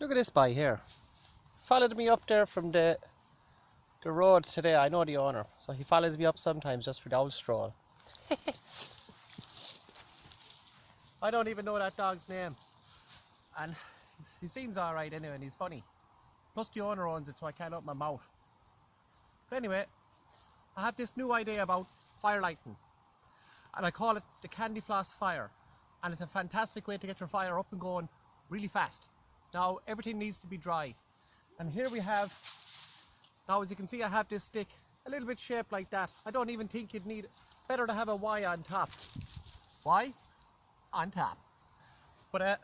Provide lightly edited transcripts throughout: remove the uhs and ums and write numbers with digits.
Look at this guy here. Followed me up there from the road today. I know the owner, so he follows me up sometimes just for the old stroll. I don't even know that dog's name, and he seems alright anyway, and he's funny. Plus the owner owns it, so I can't open my mouth. But anyway, I have this new idea about fire lighting, and I call it the candy floss fire, and it's a fantastic way to get your fire up and going really fast. Now everything needs to be dry, and here we have, now as you can see, I have this stick a little bit shaped like that. I don't even think you'd need, better to have a Y on top. Y on top. But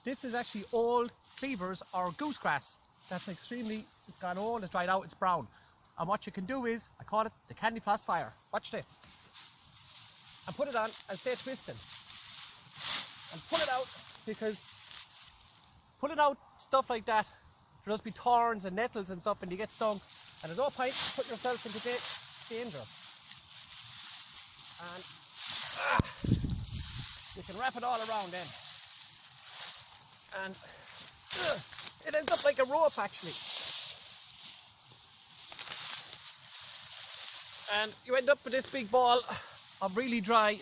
this is actually old cleavers or goosegrass. That's extremely, it's gone old, it's dried out, it's brown. And what you can do is, I call it the candy floss fire. Watch this. And put it on and stay twisting. And pull it out, because pulling out stuff like that, there'll just be thorns and nettles and stuff and you get stung. And there's no point putting yourself into danger. And you can wrap it all around then. And it ends up like a rope actually. And you end up with this big ball of really dry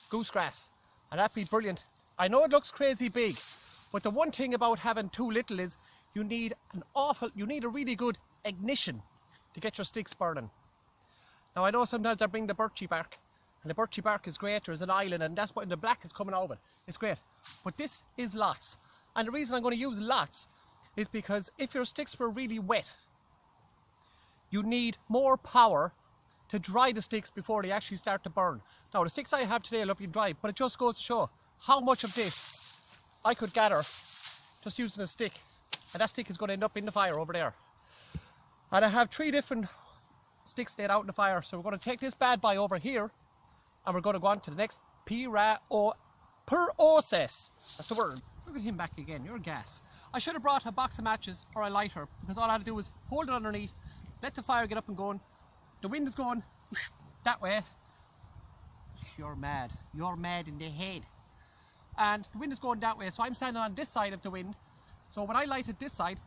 goosegrass. And that'd be brilliant. I know it looks crazy big, but the one thing about having too little is you need a really good ignition to get your sticks burning. Now I know sometimes I bring the birchy bark, and the birchy bark is great. There's an island, and that's what the black is coming out of it. It's great. But this is lots. And the reason I'm going to use lots is because if your sticks were really wet, you need more power to dry the sticks before they actually start to burn. Now the sticks I have today are lovely dry, but it just goes to show how much of this I could gather just using a stick. And that stick is going to end up in the fire over there. And I have 3 different sticks laid out in the fire. So we're going to take this bad boy over here, and we're going to go on to the next process. That's the word. Look at him back again. You're gas. I should have brought a box of matches or a lighter, because all I had to do was hold it underneath, let the fire get up and going. The wind is going that way. You're mad. You're mad in the head. And the wind is going that way, so I'm standing on this side of the wind. So when I light it this side,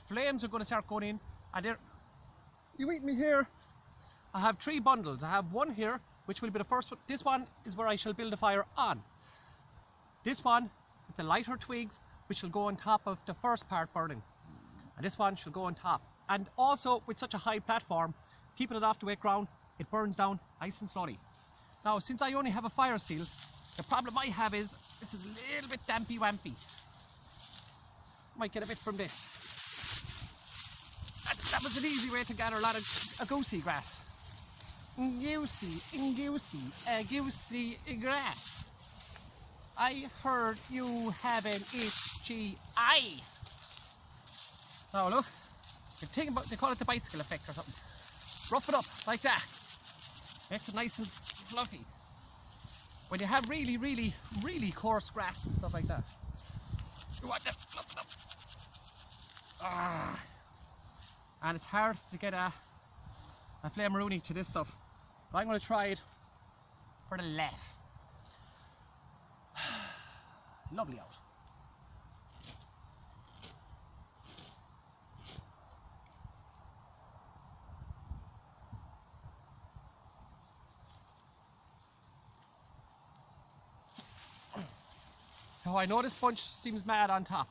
flames are going to start going in. And there, you meet me here. I have 3 bundles. I have one here, which will be the first one. This one is where I shall build a fire on. This one with the lighter twigs, which will go on top of the first part burning. And this one shall go on top. And also, with such a high platform, keeping it off the wet ground, it burns down nice and slowly. Now, since I only have a fire steel, the problem I have is this is a little bit dampy wampy. Might get a bit from this. That was an easy way to gather a lot of goosey grass. Goosey grass. I heard you have an itchy eye. Now look, they call it the bicycle effect or something. Rough it up like that. Makes it nice and fluffy. When you have really, really, really coarse grass and stuff like that, you want to fluff it up. And it's hard to get a flame rooney to this stuff. But I'm going to try it for the laugh. Lovely out. Now I know this bunch seems mad on top,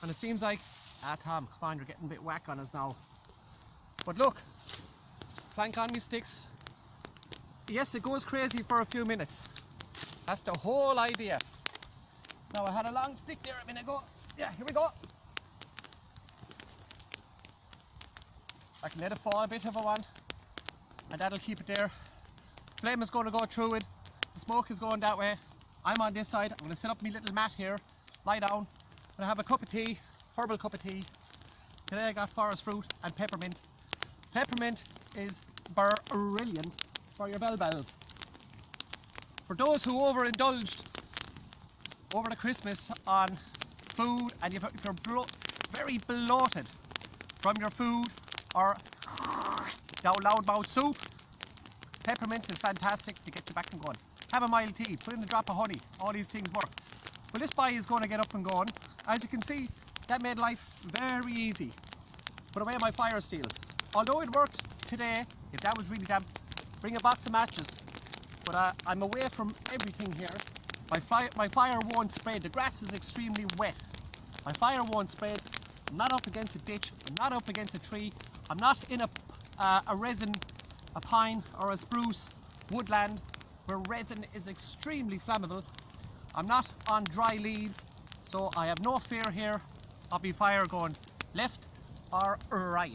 and it seems like, Tom, come on, you're getting a bit whack on us now. But look, just plank on me sticks. Yes, it goes crazy for a few minutes. That's the whole idea. Now I had a long stick there a minute ago. Yeah, here we go. I can let it fall a bit if I want, and that'll keep it there. Flame is going to go through it. The smoke is going that way. I'm on this side. I'm going to set up my little mat here, lie down. I'm going to have a cup of tea, herbal cup of tea. Today I got forest fruit and peppermint. Peppermint is brilliant for your bells. For those who overindulged over the Christmas on food, and if you're very bloated from your food or down loudmouth soup, peppermint is fantastic to get you back and going. Have a mild tea, put in a drop of honey, all these things work. Well, this boy is going to get up and going. As you can see, that made life very easy. Put away my fire steel. Although it worked today, if that was really damp, bring a box of matches. But I'm away from everything here. My fire won't spread. The grass is extremely wet. My fire won't spread. I'm not up against a ditch. I'm not up against a tree. I'm not in a resin, a pine or a spruce woodland where resin is extremely flammable. I'm not on dry leaves, so I have no fear here of my fire going left or right.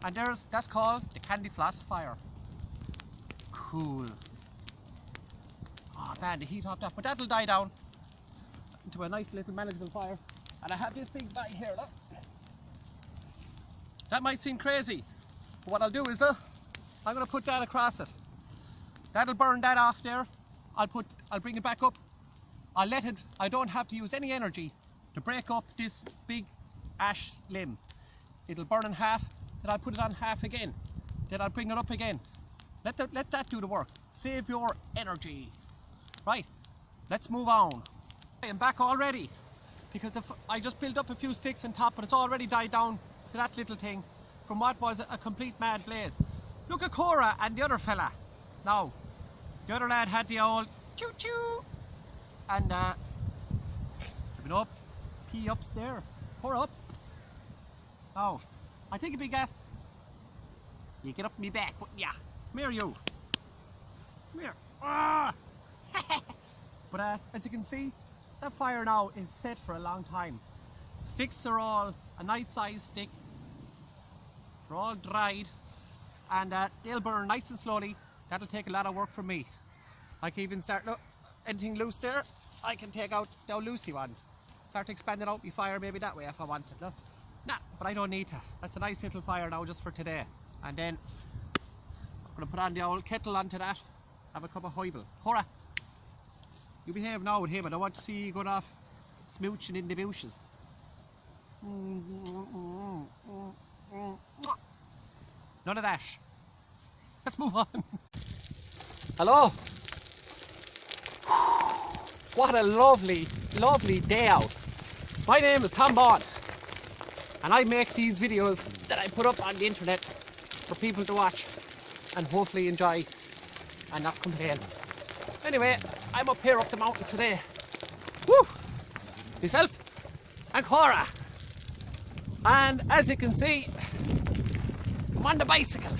And that's called the candy floss fire. Cool. Oh man, the heat off that, but that'll die down into a nice little manageable fire. And I have this big bag here, look. That might seem crazy, but what I'll do is I'm going to put that across it. That'll burn that off there. I'll bring it back up. I'll let it, I don't have to use any energy to break up this big ash limb. It'll burn in half, then I'll put it on half again. Then I'll bring it up again. Let that do the work. Save your energy. Right, let's move on. I am back already because I just built up a few sticks on top, but it's already died down to that little thing from what was a complete mad blaze. Look at Cora and the other fella. Now, the other lad had the old choo choo and keep it up, pee upstairs, pour up. Now, I think it'd be gas. You get up me back, but yeah, come here you. Come here. Ah! But as you can see, that fire now is set for a long time. Sticks are all a nice size stick. They're all dried and they'll burn nice and slowly. That'll take a lot of work from me. I can even start, look, anything loose there, I can take out the loosey ones. Start expanding out my fire maybe that way if I wanted. Look. Nah, but I don't need to. That's a nice little fire now just for today. And then I'm going to put on the old kettle onto that. Have a cup of Heubel. Cora, you behave now with him. I don't want to see you going off smooching in the bushes. None of that. Let's move on. Hello. What a lovely, lovely day out. My name is Tom Bond and I make these videos that I put up on the internet for people to watch and hopefully enjoy and not complain. Anyway, I'm up here up the mountains today. Woo! Myself and Cora. And as you can see, I'm on the bicycle.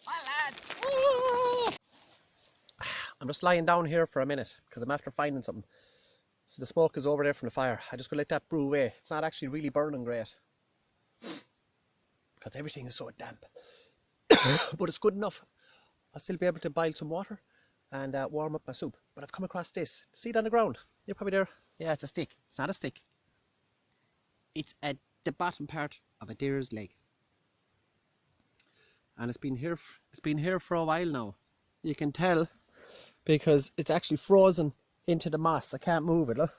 Hi lads! Woo! I'm just lying down here for a minute because I'm after finding something. So the smoke is over there from the fire. I just gotta let that brew away. It's not actually really burning great because everything is so damp. But it's good enough. I'll still be able to boil some water and warm up my soup. But I've come across this. See it on the ground? You're probably there. Yeah, it's a stick. It's not a stick. It's the bottom part of a deer's leg. And it's been here for a while now. You can tell because it's actually frozen into the moss. I can't move it, look.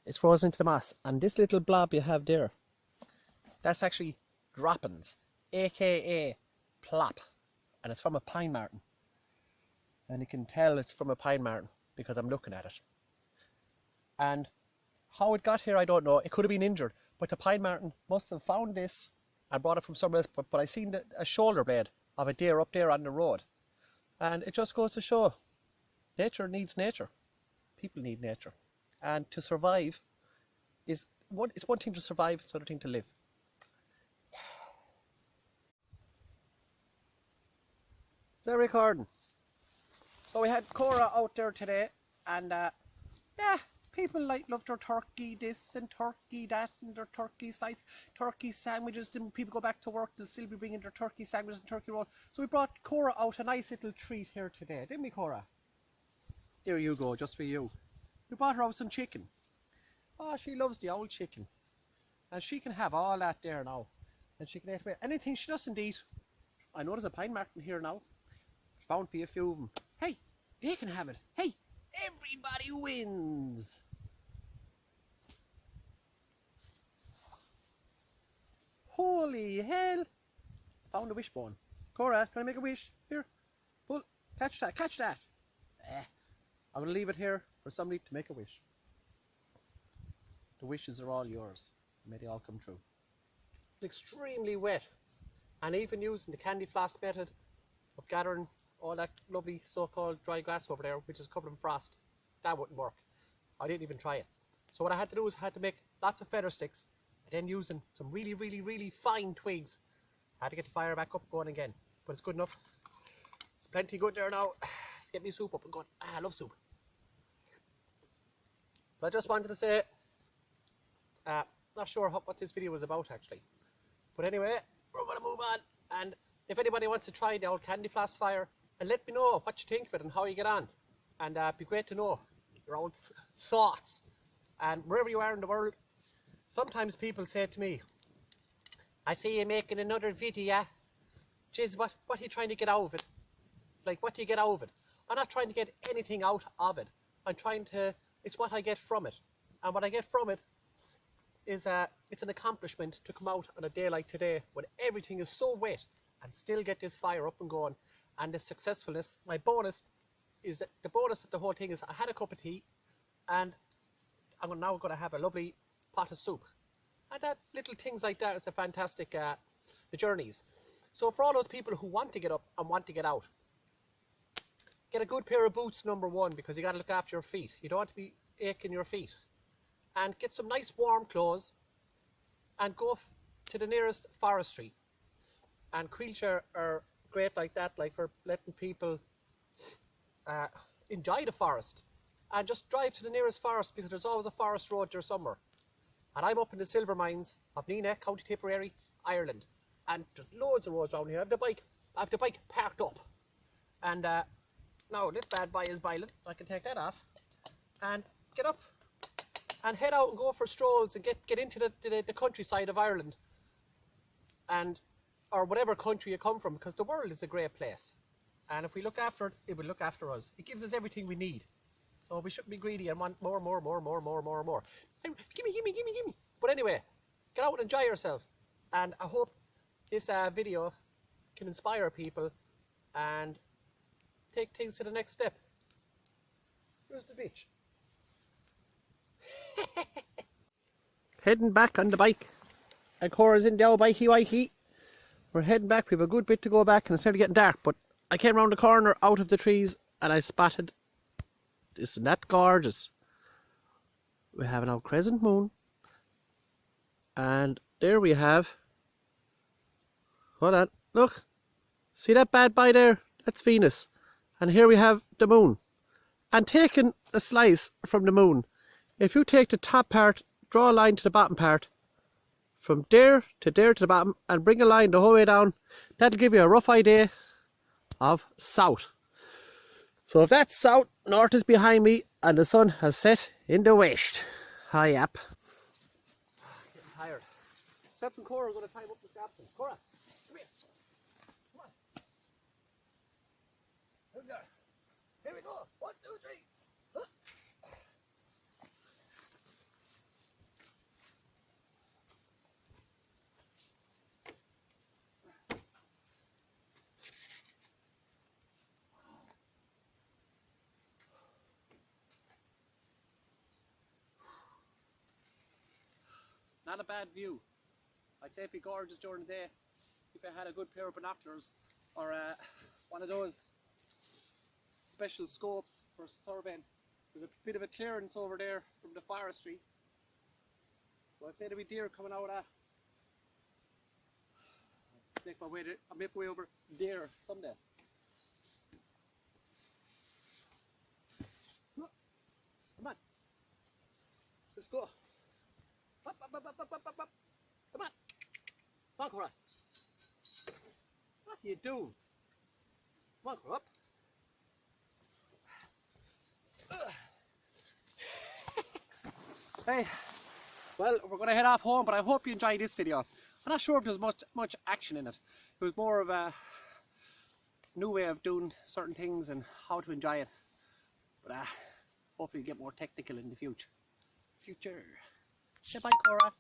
It's frozen into the moss. And this little blob you have there, that's actually droppings, aka plop. And it's from a pine marten. And you can tell it's from a pine marten because I'm looking at it. And how it got here, I don't know. It could have been injured, but the pine marten must have found this and brought it from somewhere else. But I seen a shoulder blade of a deer up there on the road. And it just goes to show, nature needs nature. People need nature. And to survive it's one thing to survive, it's another thing to live. Is that recording? So we had Cora out there today, and yeah, people love their turkey this and turkey that, and their turkey slice, turkey sandwiches. Then when people go back to work, they'll still be bringing their turkey sandwiches and turkey roll. So we brought Cora out a nice little treat here today, didn't we, Cora? There you go, just for you. We brought her out some chicken. Oh, she loves the old chicken, and she can have all that there now, and she can eat away anything she doesn't eat. I know there's a pine marten here now. There's bound to be a few of them. Hey, they can have it. Hey, everybody wins. Holy hell. found a wishbone. Cora, can I make a wish? Here, pull, catch that, catch that. I'm going to leave it here for somebody to make a wish. The wishes are all yours. May they all come true. It's extremely wet, and even using the candy floss method of gathering all that lovely so-called dry grass over there, which is covered in frost, that wouldn't work. I didn't even try it. So what I had to do is I had to make lots of feather sticks, and then using some really, really, really fine twigs, I had to get the fire back up going again. But it's good enough. It's plenty good there now. Get me soup up and going. I love soup. But I just wanted to say, not sure what this video was about actually. But anyway, we're going to move on. And if anybody wants to try the old candy floss fire, and let me know what you think of it and how you get on. And it'd be great to know your own thoughts. And wherever you are in the world, sometimes people say to me, I see you making another video. Jeez, what are you trying to get out of it? Like, what do you get out of it? I'm not trying to get anything out of it. I'm trying to, it's what I get from it. And what I get from it is it's an accomplishment to come out on a day like today when everything is so wet and still get this fire up and going. And the successfulness, my bonus is that the bonus of the whole thing is I had a cup of tea, and I'm now going to have a lovely pot of soup. And that little things like that is the fantastic the journeys. So for all those people who want to get up and want to get out, get a good pair of boots, number one, because you got to look after your feet. You don't want to be aching your feet. And get some nice warm clothes and go to the nearest forestry. And wheelchair are great like that, like for letting people enjoy the forest. And just drive to the nearest forest, because there's always a forest road there somewhere. And I'm up in the silver mines of Neenah, County Tipperary, Ireland. And there's loads of roads around here. I have the bike parked up. And now this bad boy is boiling. I can take that off. And get up and head out and go for strolls and get into the countryside of Ireland. And or whatever country you come from, because the world is a great place. And if we look after it, it will look after us. It gives us everything we need. So we shouldn't be greedy and want more. Gimme. But anyway, get out and enjoy yourself. And I hope this video can inspire people and take things to the next step. Here's the beach. Heading back on the bike. And Cora's in the old bikey. We're heading back. We have a good bit to go back, and it's starting to get dark. But I came round the corner out of the trees and I spotted, isn't that gorgeous? We have an old crescent moon. And there we have, hold on, look. See that bad boy there? That's Venus. And here we have the moon. And taking a slice from the moon, if you take the top part, draw a line to the bottom part, from there to the bottom, and bring a line the whole way down, that'll give you a rough idea of south. So if that's south, north is behind me, and the sun has set in the west. Hi up. Getting tired. Seth and Cora are going to time up the scaffolding. Cora, come here. Come on. Here we go. Here we go. 1, 2, 3. Huh? Not a bad view. I'd say it'd be gorgeous during the day if I had a good pair of binoculars or one of those special scopes for surveying. There's a bit of a clearance over there from the forestry. So I'd say there'll be deer coming out of that. I'll make my way over there someday. Come on. Let's go. Up. Come on. Come on, Cora. What are you doing? Come on, Cora, up. Hey, well, we're going to head off home, but I hope you enjoyed this video. I'm not sure if there's much action in it. It was more of a new way of doing certain things and how to enjoy it. But hopefully get more technical in the future. Say bye, Cora.